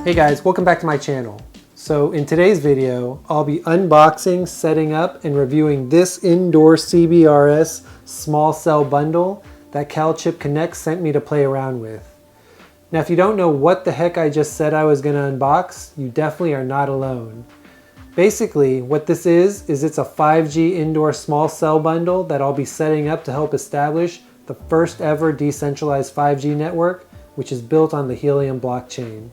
Hey guys, welcome back to my channel. So in today's video, I'll be unboxing, setting up, and reviewing this indoor CBRS small cell bundle that CalChip Connect sent me to play around with. Now if you don't know what the heck I just said I was going to unbox, you definitely are not alone. Basically, what this is it's a 5G indoor small cell bundle that I'll be setting up to help establish the first ever decentralized 5G network, which is built on the Helium blockchain.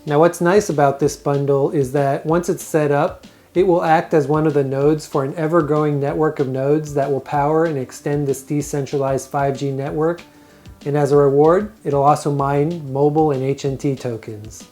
Now what's nice about this bundle is that once it's set up, it will act as one of the nodes for an ever-growing network of nodes that will power and extend this decentralized 5G network. And as a reward, it'll also mine mobile and HNT tokens.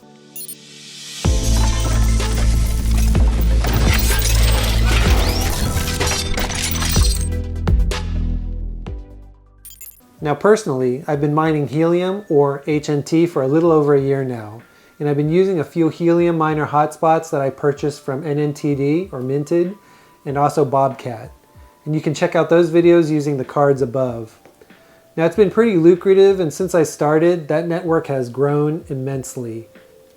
Now personally, I've been mining Helium or HNT for a little over a year now. And I've been using a few Helium miner hotspots that I purchased from NNTD or Minted and also Bobcat. And you can check out those videos using the cards above. Now it's been pretty lucrative, and since I started, that network has grown immensely.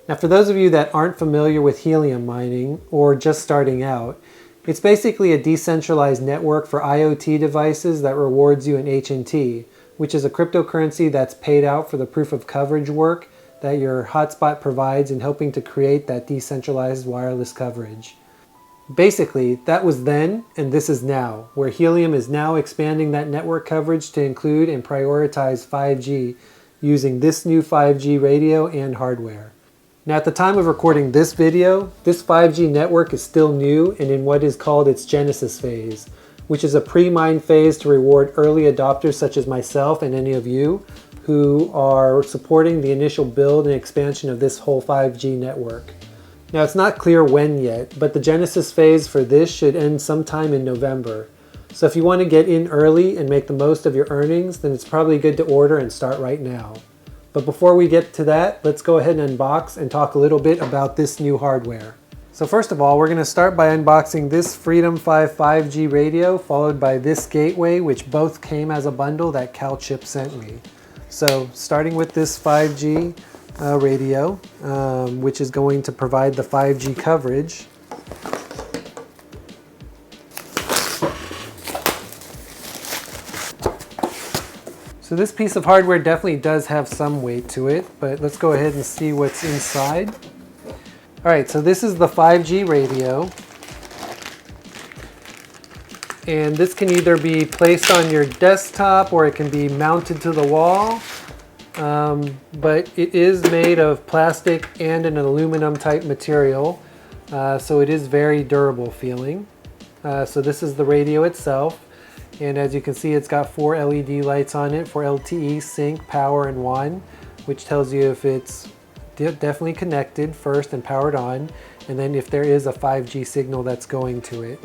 Now for those of you that aren't familiar with Helium mining or just starting out, it's basically a decentralized network for IoT devices that rewards you an HNT, which is a cryptocurrency that's paid out for the proof of coverage work that your hotspot provides in helping to create that decentralized wireless coverage. Basically, that was then and this is now, where Helium is now expanding that network coverage to include and prioritize 5G using this new 5G radio and hardware. Now at the time of recording this video, this 5G network is still new and in what is called its genesis phase, which is a pre-mine phase to reward early adopters such as myself and any of you who are supporting the initial build and expansion of this whole 5G network. Now it's not clear when yet, but the genesis phase for this should end sometime in November. So if you want to get in early and make the most of your earnings, then it's probably good to order and start right now. But before we get to that, let's go ahead and unbox and talk a little bit about this new hardware. So first of all, we're going to start by unboxing this FreedomFi 5G radio, followed by this gateway, which both came as a bundle that CalChip sent me. So starting with this 5G radio, which is going to provide the 5G coverage. So this piece of hardware definitely does have some weight to it, but let's go ahead and see what's inside. All right, so this is the 5G radio. And this can either be placed on your desktop or it can be mounted to the wall. But it is made of plastic and an aluminum type material. So it is very durable feeling. So this is the radio itself. And as you can see, it's got 4 LED lights on it for LTE, sync, power, and WAN, which tells you if it's definitely connected first and powered on, and then if there is a 5G signal that's going to it.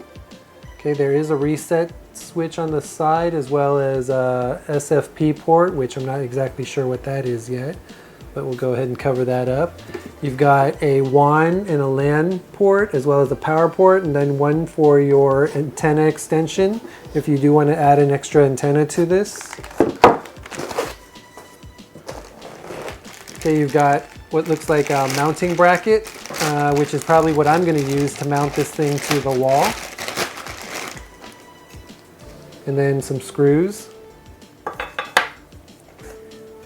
Okay, there is a reset switch on the side as well as a SFP port, which I'm not exactly sure what that is yet, but we'll go ahead and cover that up. You've got a WAN and a LAN port as well as a power port, and then one for your antenna extension if you do want to add an extra antenna to this. Okay, you've got what looks like a mounting bracket, which is probably what I'm going to use to mount this thing to the wall. And then some screws.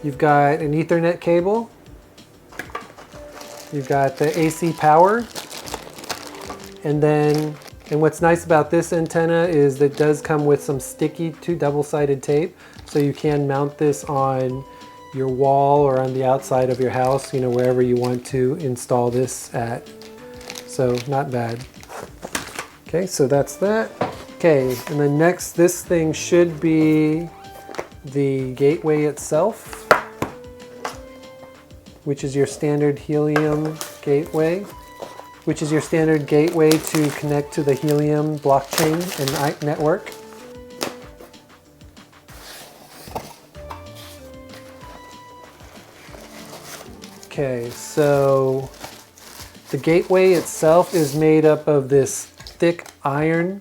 You've got an Ethernet cable. You've got the AC power. And what's nice about this antenna is that it does come with some sticky double-sided tape, so you can mount this on your wall or on the outside of your house, you know, wherever you want to install this at. So not bad. Okay, so that's that. Okay, and then next, this thing should be the gateway itself, which is your standard Helium gateway, which is your standard gateway to connect to the Helium blockchain and network. Okay, so the gateway itself is made up of this thick iron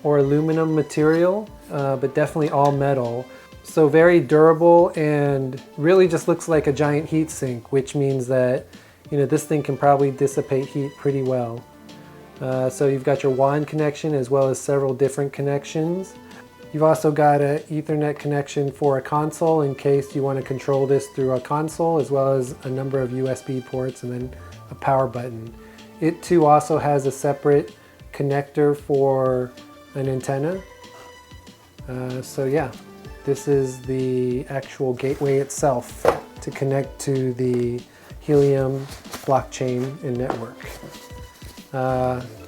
or aluminum material, but definitely all metal. So very durable and really just looks like a giant heat sink, which means that this thing can probably dissipate heat pretty well. So you've got your WAN connection as well as several different connections. You've also got an Ethernet connection for a console in case you want to control this through a console, as well as a number of USB ports and then a power button. It too also has a separate connector for an antenna. So yeah, this is the actual gateway itself to connect to the Helium blockchain and network.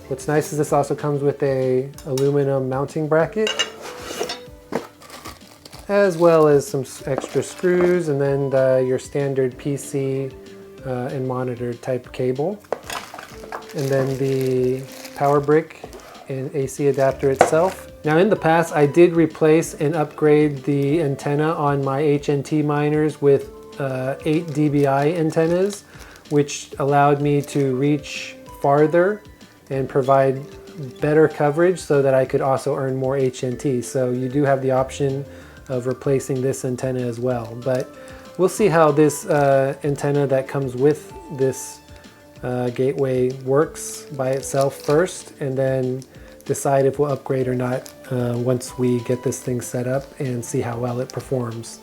What's nice is this also comes with a aluminum mounting bracket, as well as some extra screws, and then your standard PC and monitor type cable, and then the power brick and AC adapter itself. Now in the past I did replace and upgrade the antenna on my HNT miners with 8 dBi antennas, which allowed me to reach farther and provide better coverage so that I could also earn more HNT. So you do have the option of replacing this antenna as well. But we'll see how this antenna that comes with this gateway works by itself first, and then decide if we'll upgrade or not once we get this thing set up and see how well it performs.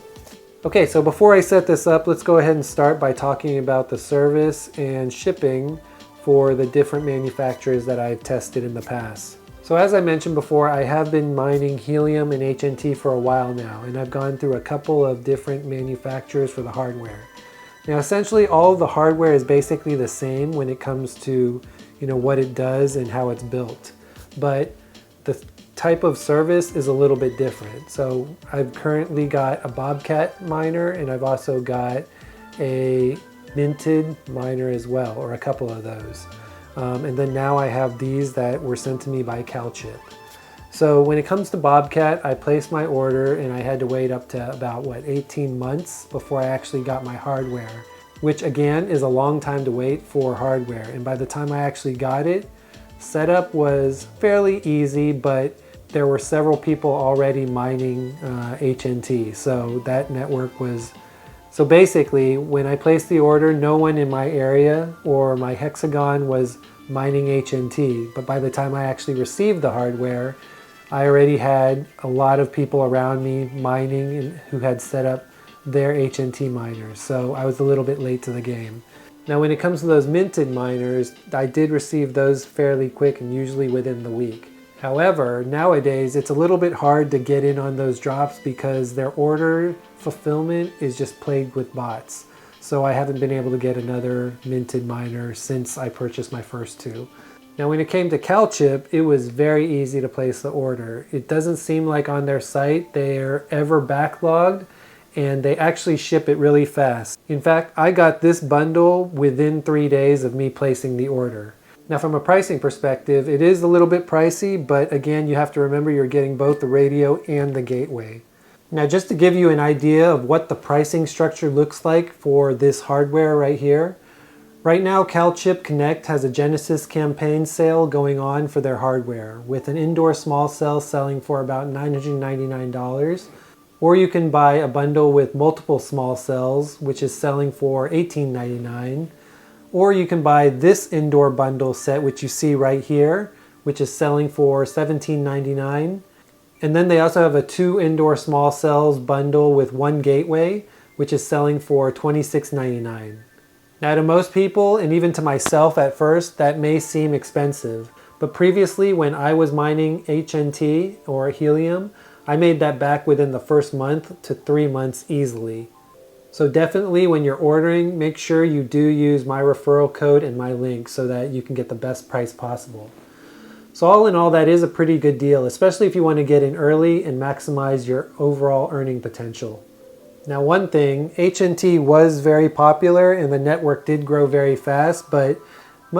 Okay, so before I set this up, let's go ahead and start by talking about the service and shipping for the different manufacturers that I've tested in the past. So as I mentioned before, I have been mining Helium and HNT for a while now, and I've gone through a couple of different manufacturers for the hardware. Now essentially all of the hardware is basically the same when it comes to what it does and how it's built, but the type of service is a little bit different. So I've currently got a Bobcat miner, and I've also got a minted miner as well, or a couple of those. And then now I have these that were sent to me by CalChip. So when it comes to Bobcat, I placed my order and I had to wait up to about 18 months before I actually got my hardware, which again is a long time to wait for hardware. And by the time I actually got it, setup was fairly easy, but there were several people already mining HNT. So that network was, so basically when I placed the order, no one in my area or my hexagon was mining HNT. But by the time I actually received the hardware, I already had a lot of people around me mining and who had set up their HNT miners. So I was a little bit late to the game. Now when it comes to those minted miners, I did receive those fairly quick and usually within the week. However, nowadays it's a little bit hard to get in on those drops because their order fulfillment is just plagued with bots. So I haven't been able to get another minted miner since I purchased my first two. Now when it came to CalChip, it was very easy to place the order. It doesn't seem like on their site they're ever backlogged, and they actually ship it really fast. In fact, I got this bundle within 3 days of me placing the order. Now from a pricing perspective, it is a little bit pricey, but again, you have to remember you're getting both the radio and the gateway. Now just to give you an idea of what the pricing structure looks like for this hardware right here, right now CalChip Connect has a Genesis campaign sale going on for their hardware, with an indoor small cell selling for about $999, or you can buy a bundle with multiple small cells, which is selling for $1899. Or you can buy this indoor bundle set, which you see right here, which is selling for $17.99. And then they also have a 2 indoor small cells bundle with 1 gateway, which is selling for $26.99. Now to most people, and even to myself at first, that may seem expensive. But previously when I was mining HNT or Helium, I made that back within the first month to 3 months easily. So definitely when you're ordering, make sure you do use my referral code and my link so that you can get the best price possible. So all in all, that is a pretty good deal, especially if you want to get in early and maximize your overall earning potential. Now one thing, HNT was very popular and the network did grow very fast, but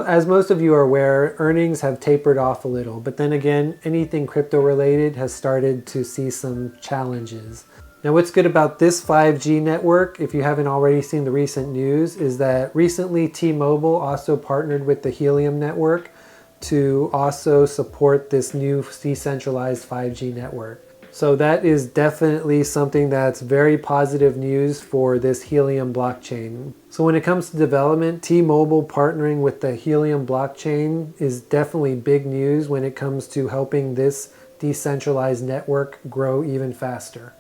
as most of you are aware, earnings have tapered off a little. But then again, anything crypto related has started to see some challenges. Now what's good about this 5G network, if you haven't already seen the recent news, is that recently T-Mobile also partnered with the Helium network to also support this new decentralized 5G network. So that is definitely something that's very positive news for this Helium blockchain. So when it comes to development, T-Mobile partnering with the Helium blockchain is definitely big news when it comes to helping this decentralized network grow even faster.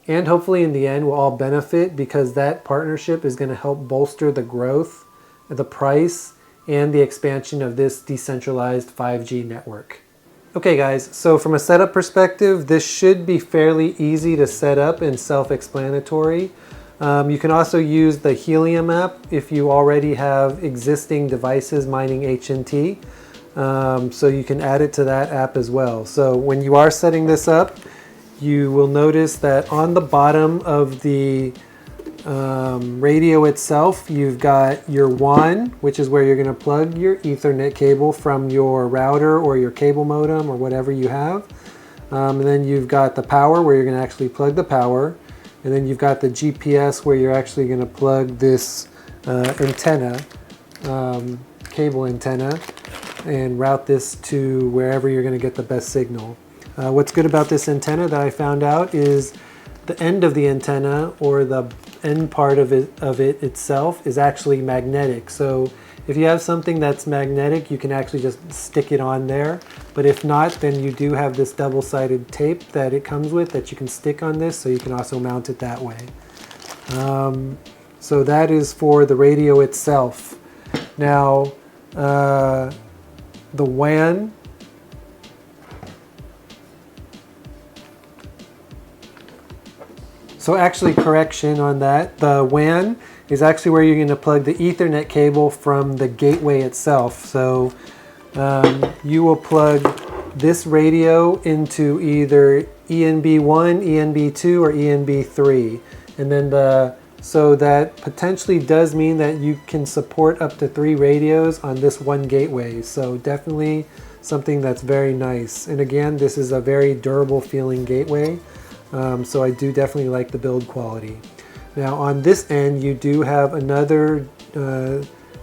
And hopefully in the end we'll all benefit, because that partnership is going to help bolster the growth, the price, and the expansion of this decentralized 5G network. Okay guys, so from a setup perspective, this should be fairly easy to set up and self-explanatory. You can also use the Helium app if you already have existing devices mining HNT. So you can add it to that app as well. So when you are setting this up, you will notice that on the bottom of the radio itself, you've got your WAN, which is where you're going to plug your Ethernet cable from your router or your cable modem or whatever you have. And then you've got the power, where you're going to actually plug the power. And then you've got the GPS, where you're actually going to plug this antenna, cable antenna, and route this to wherever you're going to get the best signal. What's good about this antenna that I found out is the end of the antenna, or the end part of it itself, is actually magnetic. So if you have something that's magnetic, you can actually just stick it on there. But if not, then you do have this double-sided tape that it comes with that you can stick on this, so you can also mount it that way. So that is for the radio itself. Now, the WAN, so actually, correction on that, the WAN is actually where you're going to plug the Ethernet cable from the gateway itself. So you will plug this radio into either ENB1, ENB2, or ENB3. And then so that potentially does mean that you can support up to 3 radios on this one gateway. So definitely something that's very nice. And again, this is a very durable feeling gateway. So I do definitely like the build quality. Now on this end, you do have another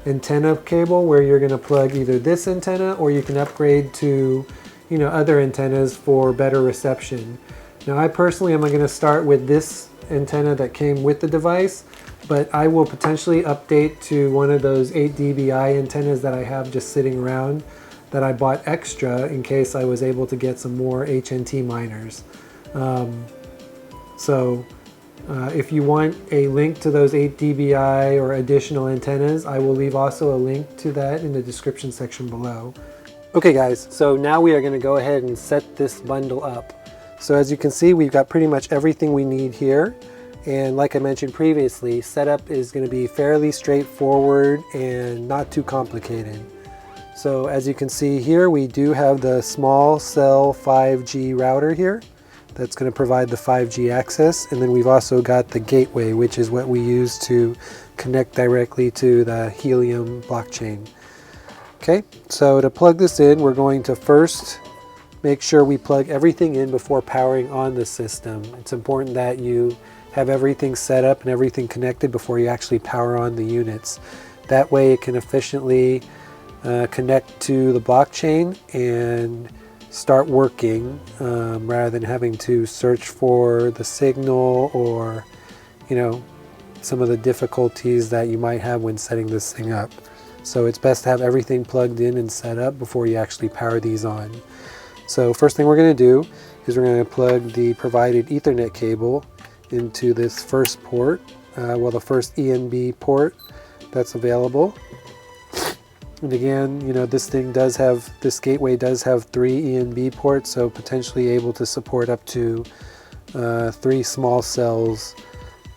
antenna cable where you're going to plug either this antenna, or you can upgrade to, other antennas for better reception. Now I personally am going to start with this antenna that came with the device, but I will potentially update to one of those 8 dBi antennas that I have just sitting around that I bought extra in case I was able to get some more HNT miners. If you want a link to those 8 dBi or additional antennas, I will leave also a link to that in the description section below. Okay guys, so now we are going to go ahead and set this bundle up. So as you can see, we've got pretty much everything we need here. And like I mentioned previously, setup is going to be fairly straightforward and not too complicated. So as you can see here, we do have the small cell 5G router here. That's going to provide the 5G access, and then we've also got the gateway, which is what we use to connect directly to the Helium blockchain. Okay, so to plug this in, we're going to first make sure we plug everything in before powering on the system. It's important that you have everything set up and everything connected before you actually power on the units. That way it can efficiently connect to the blockchain and start working, rather than having to search for the signal, or some of the difficulties that you might have when setting this thing up. So it's best to have everything plugged in and set up before you actually power these on. So first thing we're going to do is we're going to plug the provided Ethernet cable into this first port, the first ENB port that's available. And again, this gateway does have 3 ENB ports, so potentially able to support up to 3 small cells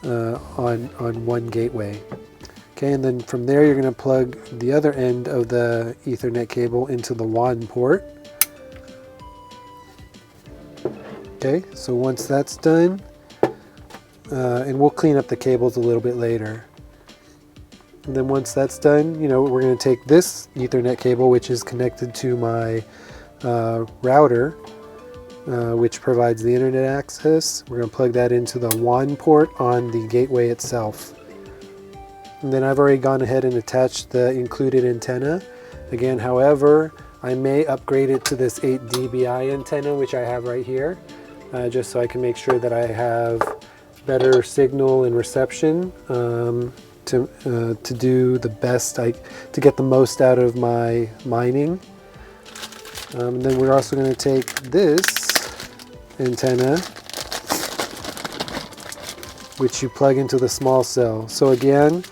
on one gateway. Okay, and then from there you're going to plug the other end of the Ethernet cable into the WAN port. Okay, so once that's done, and we'll clean up the cables a little bit later. And then once that's done, we're going to take this Ethernet cable, which is connected to my router, which provides the internet access. We're going to plug that into the WAN port on the gateway itself. And then I've already gone ahead and attached the included antenna. Again, however, I may upgrade it to this 8 dBi antenna, which I have right here. just so I can make sure that I have better signal and reception to do the best, to get the most out of my mining. And then we're also going to take this antenna, which you plug into the small cell. So again,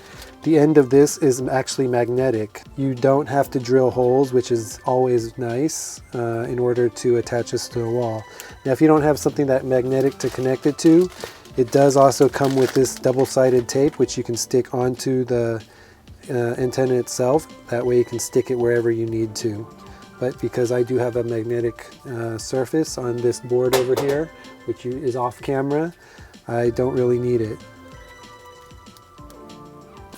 the end of this is actually magnetic. You don't have to drill holes, which is always nice, in order to attach this to a wall. Now, if you don't have something that magnetic to connect it to, it does also come with this double-sided tape, which you can stick onto the antenna itself. That way you can stick it wherever you need to. But because I do have a magnetic surface on this board over here, which is off camera, I don't really need it.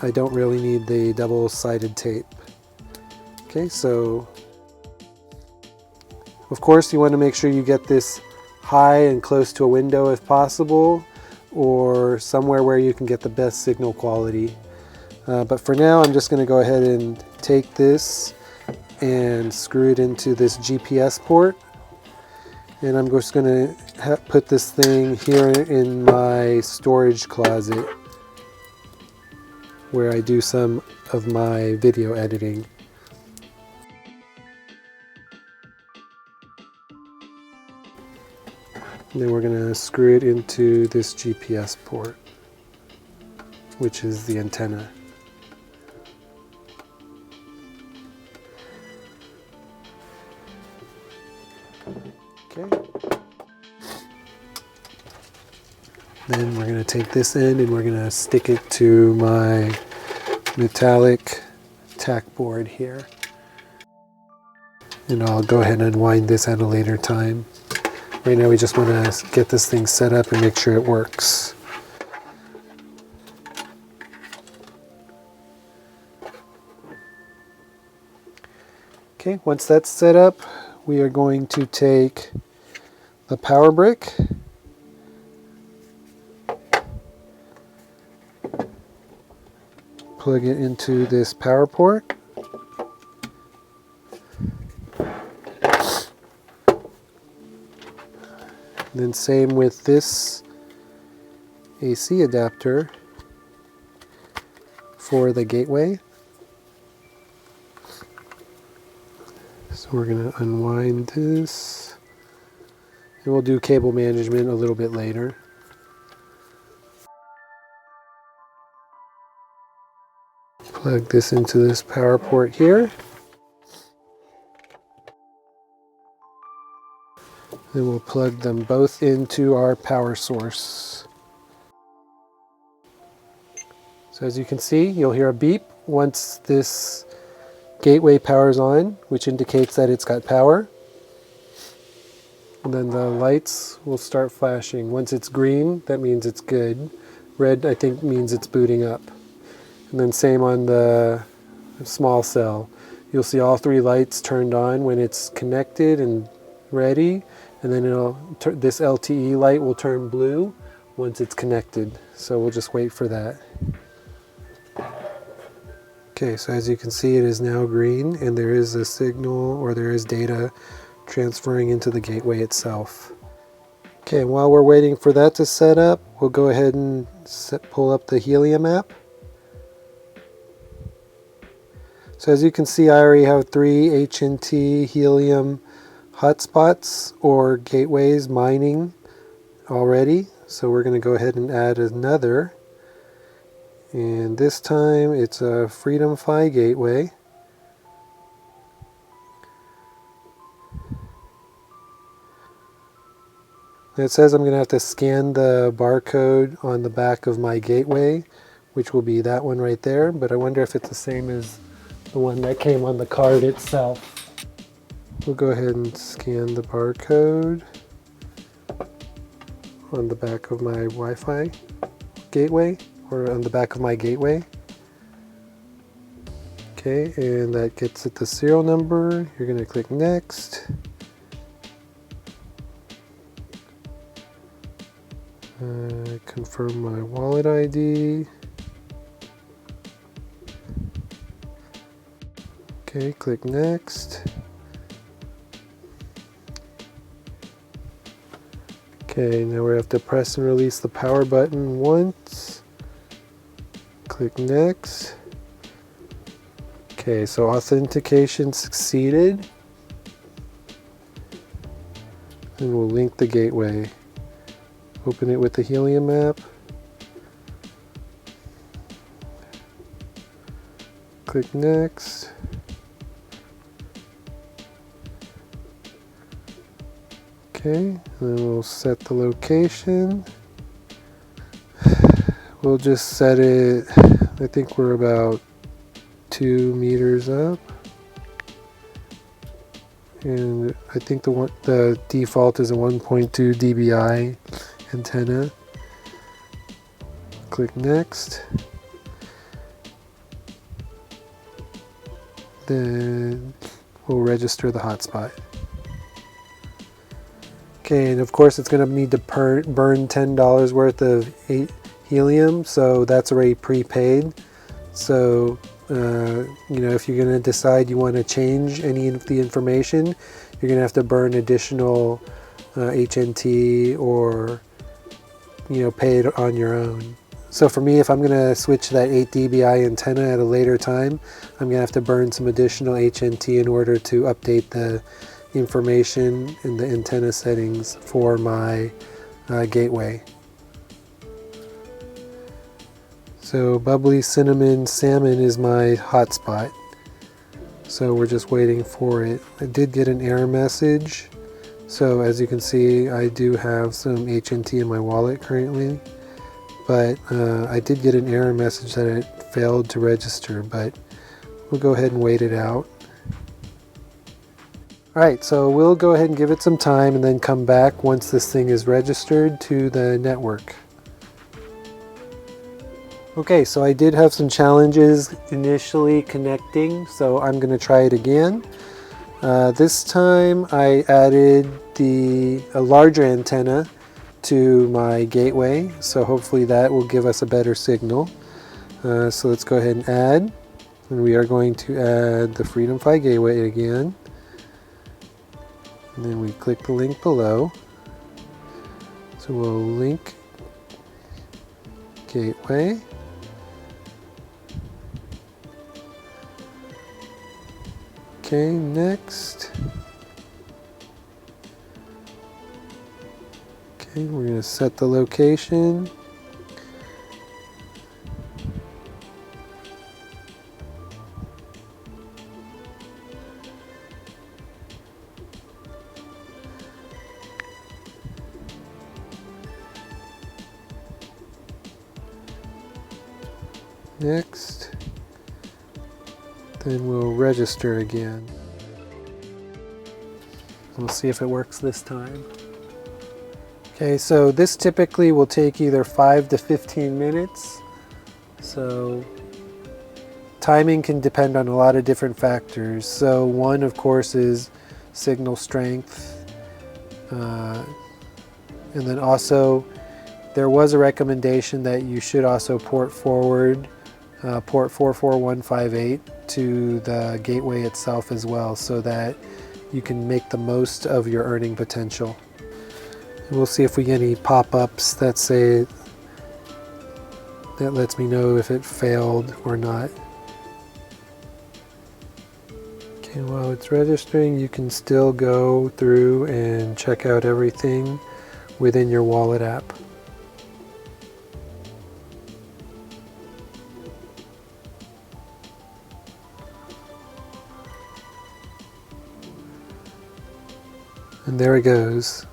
I don't really need the double-sided tape. Okay, so of course you want to make sure you get this high and close to a window if possible, or somewhere where you can get the best signal quality. But for now, I'm just going to go ahead and take this and screw it into this GPS port. And I'm just going to put this thing here in my storage closet where I do some of my video editing. And then we're going to screw it into this GPS port, which is the antenna. Okay. Then we're going to take this end and we're going to stick it to my metallic tack board here. And I'll go ahead and unwind this at a later time. Right now we just want to get this thing set up and make sure it works. Okay, once that's set up, we are going to take the power brick, plug it into this power port, then same with this AC adapter for the gateway. So we're going to unwind this, and we'll do cable management a little bit later. Plug this into this power port here. Then we'll plug them both into our power source. So as you can see, you'll hear a beep once this gateway powers on, which indicates that it's got power. And then the lights will start flashing. Once it's green, that means it's good. Red, I think, means it's booting up. And then same on the small cell. You'll see all three lights turned on when it's connected and ready. And then this LTE light will turn blue once it's connected. So we'll just wait for that. Okay, so as you can see, it is now green, and there is a signal, or there is data transferring into the gateway itself. Okay, and while we're waiting for that to set up, we'll go ahead and pull up the Helium app. So as you can see, I already have 3 HNT Helium hotspots or gateways mining already. So we're going to go ahead and add another. And this time it's a FreedomFi gateway. It says I'm going to have to scan the barcode on the back of my gateway, which will be that one right there, but I wonder if it's the same as the one that came on the card itself. We'll go ahead and scan the barcode on the back of my Wi-Fi gateway, or on the back of my gateway. Okay, and that gets it the serial number. You're going to click next. Confirm my wallet ID. Okay, click next. Okay, now we have to press and release the power button once. Click next. Okay, so authentication succeeded. And we'll link the gateway. Open it with the Helium app. Click next. Okay, and then we'll set the location. We'll just set it, I think we're about 2 meters up. And I think the default is a 1.2 dBi antenna. Click next. Then we'll register the hotspot. Okay, and of course it's going to need to burn $10 worth of helium, so that's already prepaid. So, you know, if you're going to decide you want to change any of the information, you're going to have to burn additional HNT or, you know, pay it on your own. So for me, if I'm going to switch to that 8 dBi antenna at a later time, I'm going to have to burn some additional HNT in order to update the information in the antenna settings for my gateway. So bubbly cinnamon salmon is my hotspot. So we're just waiting for it. I did get an error message. So as you can see, I do have some HNT in my wallet currently. But I did get an error message that it failed to register, but we'll go ahead and wait it out. Alright, so we'll go ahead and give it some time and then come back once this thing is registered to the network. Okay, so I did have some challenges initially connecting, so I'm going to try it again. This time I added a larger antenna to my gateway, so hopefully that will give us a better signal. So let's go ahead and add, and we are going to add the FreedomFi gateway again. And then we click the link below. So we'll link gateway. Okay, next. Okay, we're going to set the location. Next. Then we'll register again. We'll see if it works this time. Okay, so this typically will take either 5 to 15 minutes. So timing can depend on a lot of different factors. So one, of course, is signal strength. And then also, there was a recommendation that you should also port forward port 44158 to the gateway itself as well, so that you can make the most of your earning potential. And we'll see if we get any pop-ups that say, that lets me know if it failed or not. Okay, while it's registering, you can still go through and check out everything within your wallet app. And there it goes,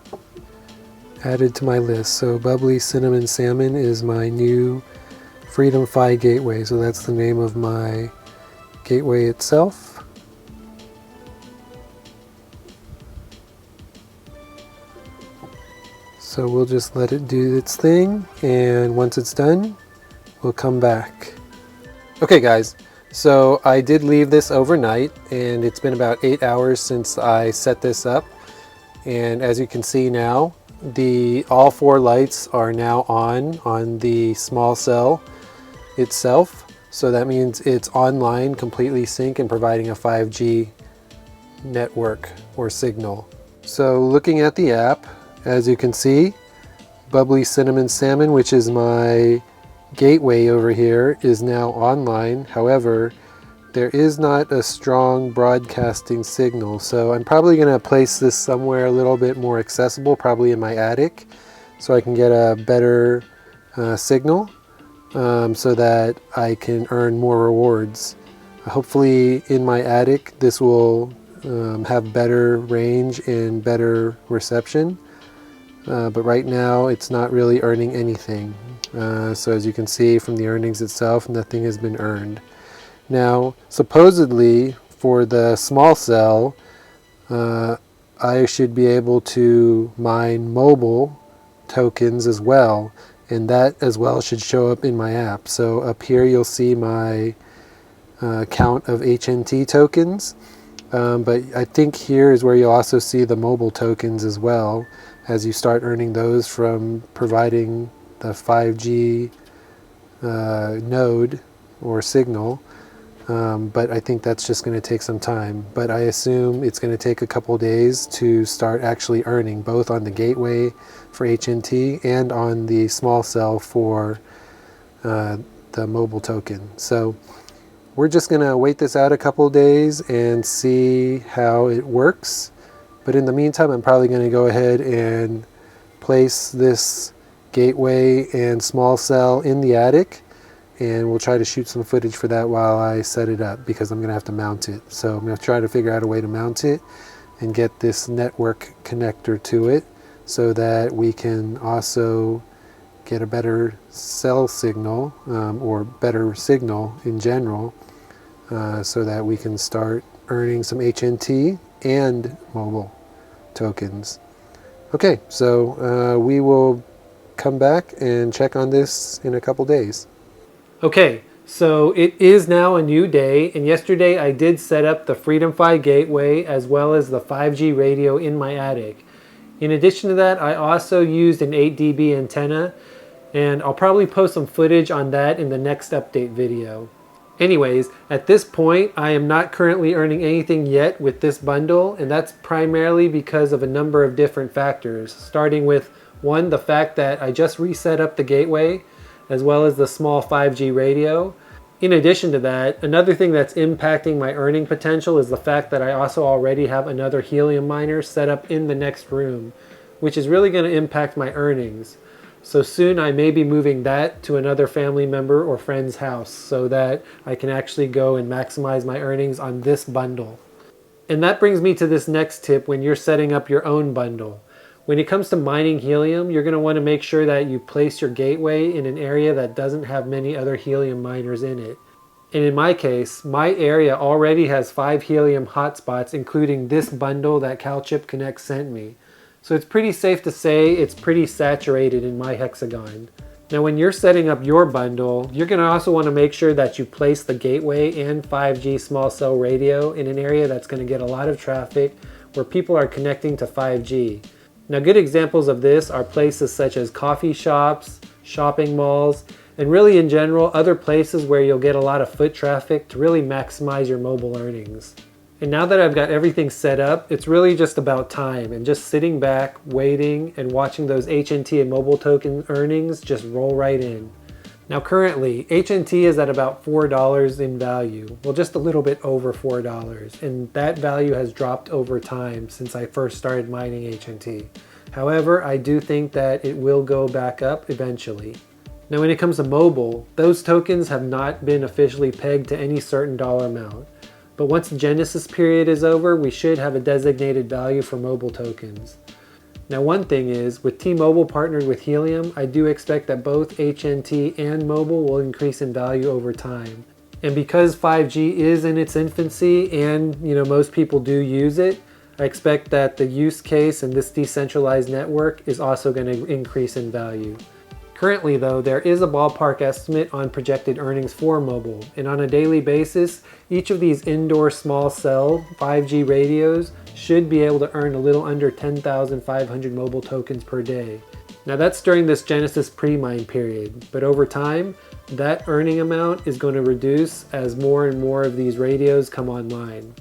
added to my list. So Bubbly Cinnamon Salmon is my new FreedomFi gateway. So that's the name of my gateway itself. So we'll just let it do its thing, and once it's done, we'll come back. Okay guys, so I did leave this overnight, and it's been about 8 hours since I set this up. And as you can see now, all 4 lights are now on the small cell itself. So that means it's online, completely sync, and providing a 5G network or signal. So looking at the app, as you can see, Bubbly Cinnamon Salmon, which is my gateway over here, is now online. However, there is not a strong broadcasting signal, so I'm probably going to place this somewhere a little bit more accessible, probably in my attic, so I can get a better signal, so that I can earn more rewards. Hopefully in my attic this will have better range and better reception, but right now it's not really earning anything. So as you can see from the earnings itself, nothing has been earned. Now, supposedly for the small cell, I should be able to mine mobile tokens as well, and that as well should show up in my app. So up here you'll see my count of HNT tokens, but I think here is where you'll also see the mobile tokens as well, as you start earning those from providing the 5G node or signal. But I think that's just going to take some time. But I assume it's going to take a couple days to start actually earning, both on the gateway for HNT and on the small cell for the mobile token. So we're just going to wait this out a couple days and see how it works. But in the meantime, I'm probably going to go ahead and place this gateway and small cell in the attic, and we'll try to shoot some footage for that while I set it up, because I'm going to have to mount it. So I'm going to try to figure out a way to mount it and get this network connector to it, so that we can also get a better cell signal, or better signal in general, so that we can start earning some HNT and mobile tokens. Okay, so we will come back and check on this in a couple days. Okay, so it is now a new day, and yesterday I did set up the FreedomFi gateway as well as the 5G radio in my attic. In addition to that, I also used an 8 dB antenna, and I'll probably post some footage on that in the next update video. Anyways, at this point, I am not currently earning anything yet with this bundle, and that's primarily because of a number of different factors, starting with one, the fact that I just reset up the gateway, as well as the small 5G radio. In addition to that, another thing that's impacting my earning potential is the fact that I also already have another helium miner set up in the next room, which is really going to impact my earnings. So soon I may be moving that to another family member or friend's house, so that I can actually go and maximize my earnings on this bundle. And that brings me to this next tip when you're setting up your own bundle. When it comes to mining helium, you're going to want to make sure that you place your gateway in an area that doesn't have many other helium miners in it. And in my case, my area already has 5 helium hotspots, including this bundle that CalChip Connect sent me. So it's pretty safe to say it's pretty saturated in my hexagon. Now when you're setting up your bundle, you're going to also want to make sure that you place the gateway and 5G small cell radio in an area that's going to get a lot of traffic, where people are connecting to 5G. Now good examples of this are places such as coffee shops, shopping malls, and really in general other places where you'll get a lot of foot traffic to really maximize your mobile earnings. And now that I've got everything set up, it's really just about time and just sitting back, waiting, and watching those HNT and mobile token earnings just roll right in. Now currently, HNT is at about $4 in value, well just a little bit over $4, and that value has dropped over time since I first started mining HNT. However, I do think that it will go back up eventually. Now when it comes to mobile, those tokens have not been officially pegged to any certain dollar amount. But once the Genesis period is over, we should have a designated value for mobile tokens. Now one thing is, with T-Mobile partnered with Helium, I do expect that both HNT and mobile will increase in value over time. And because 5G is in its infancy and most people do use it, I expect that the use case in this decentralized network is also going to increase in value. Currently though, there is a ballpark estimate on projected earnings for mobile, and on a daily basis, each of these indoor small cell 5G radios should be able to earn a little under 10,500 mobile tokens per day. Now that's during this Genesis pre-mine period, but over time, that earning amount is going to reduce as more and more of these radios come online.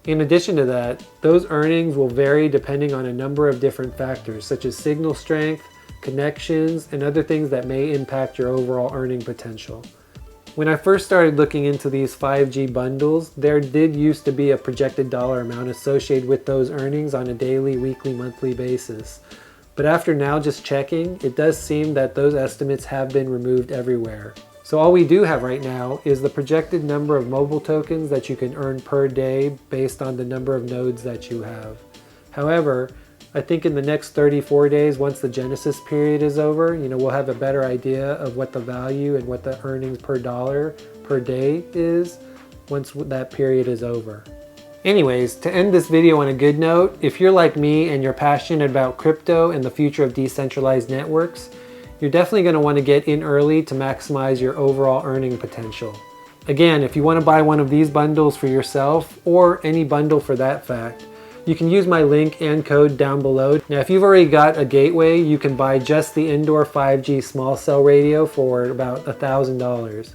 In addition to that, those earnings will vary depending on a number of different factors, such as signal strength, connections, and other things that may impact your overall earning potential. When I first started looking into these 5G bundles, there did used to be a projected dollar amount associated with those earnings on a daily, weekly, monthly basis. But after now just checking, it does seem that those estimates have been removed everywhere. So all we do have right now is the projected number of mobile tokens that you can earn per day based on the number of nodes that you have. However, I think in the next 34 days, once the Genesis period is over, we'll have a better idea of what the value and what the earnings per dollar per day is once that period is over. Anyways, to end this video on a good note, if you're like me and you're passionate about crypto and the future of decentralized networks, you're definitely going to want to get in early to maximize your overall earning potential. Again, if you want to buy one of these bundles for yourself, or any bundle for that fact, you can use my link and code down below. Now, if you've already got a gateway, you can buy just the indoor 5G small cell radio for about $1,000.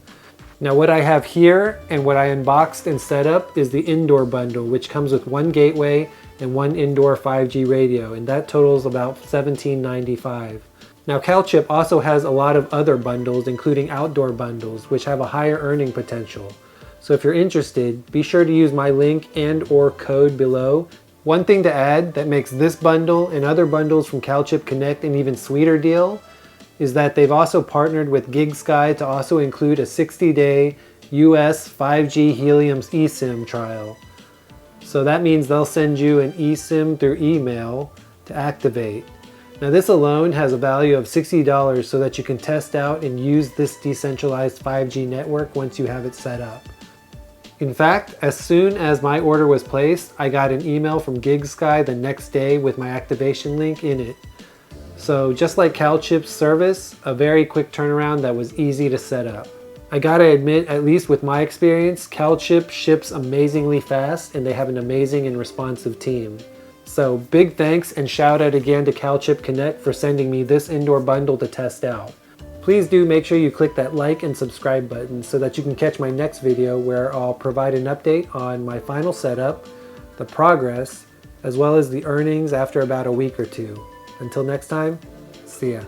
Now, what I have here and what I unboxed and set up is the indoor bundle, which comes with one gateway and one indoor 5G radio, and that totals about $17.95. Now, CalChip also has a lot of other bundles, including outdoor bundles, which have a higher earning potential. So if you're interested, be sure to use my link and or code below. One thing to add that makes this bundle and other bundles from CalChip Connect an even sweeter deal is that they've also partnered with GigSky to also include a 60-day US 5G Helium eSIM trial. So that means they'll send you an eSIM through email to activate. Now this alone has a value of $60 so that you can test out and use this decentralized 5G network once you have it set up. In fact, as soon as my order was placed, I got an email from GigSky the next day with my activation link in it. So just like CalChip's service, a very quick turnaround that was easy to set up. I gotta admit, at least with my experience, CalChip ships amazingly fast and they have an amazing and responsive team. So big thanks and shout out again to CalChip Connect for sending me this indoor bundle to test out. Please do make sure you click that like and subscribe button so that you can catch my next video where I'll provide an update on my final setup, the progress, as well as the earnings after about a week or two. Until next time, see ya.